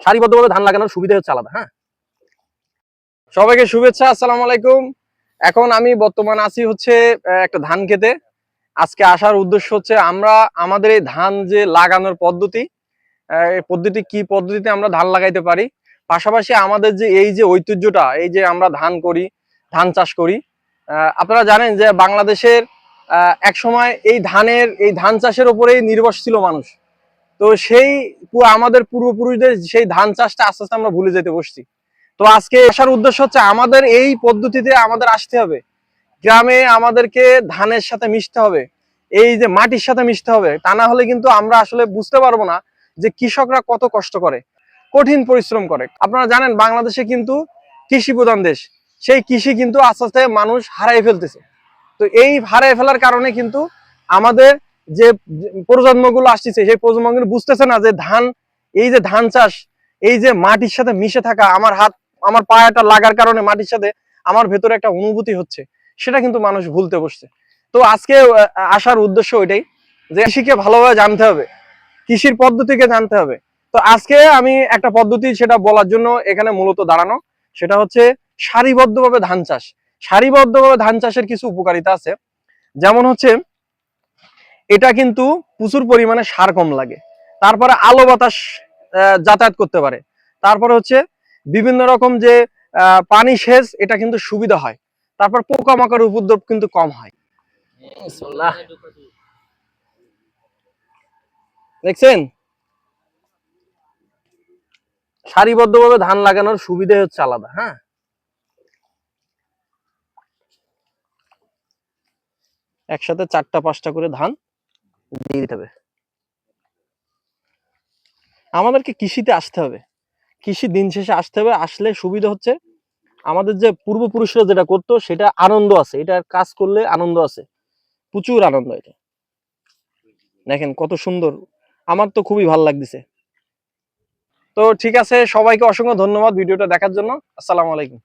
সারিবদ্ধভাবে ধান লাগানোর সুবিধা হচ্ছে আলাদা। হ্যাঁ, সবাইকে শুভেচ্ছা, আসসালামু আলাইকুম। এখন আমি বর্তমান আছি হচ্ছে একটা ধান খেতে। আজকে আসার উদ্দেশ্য হচ্ছে আমরা আমাদের এই ধান যে লাগানোর পদ্ধতি, এই পদ্ধতি কি পদ্ধতিতে আমরা ধান লাগাইতে পারি, পাশাপাশি আমাদের যে এই যে ঐতিহ্যটা, এই যে আমরা ধান করি, ধান চাষ করি। আপনারা জানেন যে বাংলাদেশের এক সময় এই ধান চাষের উপরেই নির্ভরশীল মানুষ। তো সেই আমাদের পূর্বপুরুষদের সেই ধান চাষটা আস্তে আস্তে আমরা ভুলে যেতে বসছি। তো আজকে আসার উদ্দেশ্য হচ্ছে আমাদের এই পদ্ধতিতে আমাদের আসতে হবে। গ্রামে আমাদেরকে ধানের সাথে মিশতে হবে, এই যে মাটির সাথে মিশতে হবে। তা না হলে কিন্তু আমরা আসলে বুঝতে পারবো না যে কৃষকরা কত কষ্ট করে, কঠিন পরিশ্রম করে। আপনারা জানেন বাংলাদেশে কিন্তু কৃষি প্রধান দেশ, সেই কৃষি কিন্তু আস্তে আস্তে মানুষ হারাই ফেলতেছে। তো এই হারাই ফেলার কারণে কিন্তু আমাদের যে প্রজন্মগুলো আসতেছে, সেই প্রজন্মগুলো বুঝতেছে না যে এই যে ধান চাষ, এই যে মাটির সাথে মিশে থাকা, আমার পায়াটা লাগার কারণে মাটির সাথে আমার ভেতরে একটা অনুভূতি হচ্ছে, সেটা কিন্তু মানুষ ভুলতে বসছে। তো আজকে আসার উদ্দেশ্য ওইটাই যে কৃষিকে ভালোভাবে জানতে হবে, কৃষির পদ্ধতিকে জানতে হবে। তো আজকে আমি একটা পদ্ধতি সেটা বলার জন্য এখানে মূলত দাঁড়ানো, সেটা হচ্ছে সারিবদ্ধভাবে ধান চাষ। সারিবদ্ধভাবে ধান চাষের কিছু উপকারিতা আছে, যেমন হচ্ছে এটা কিন্তু প্রচুর পরিমাণে সার কম লাগে, তারপরে আলো বাতাস যাতায়াত করতে পারে, তারপরে হচ্ছে বিভিন্ন রকম যে পানি সেচ, এটা কিন্তু সুবিধা হয়, তারপর পোকামাকড়ের উপদ্রব কিন্তু কম হয়। দেখছেন, সারিবদ্ধভাবে ধান লাগানোর সুবিধা হচ্ছে আলাদা। হ্যাঁ, একসাথে 4টা 5টা করে ধান দিয়ে দিতে হবে। আমাদেরকে কৃষিতে আসতে হবে, কৃষি দিন শেষে আসতে হবে। আসলে সুবিধা হচ্ছে আমাদের যে পূর্বপুরুষরা যেটা করতো সেটা আনন্দ আছে, এটার কাজ করলে আনন্দ আছে, প্রচুর আনন্দ। এটা দেখেন কত সুন্দর, আমার তো খুবই ভালো লাগতেছে। তো ঠিক আছে, সবাইকে অসংখ্য ধন্যবাদ ভিডিওটা দেখার জন্য। আসসালামু আলাইকুম।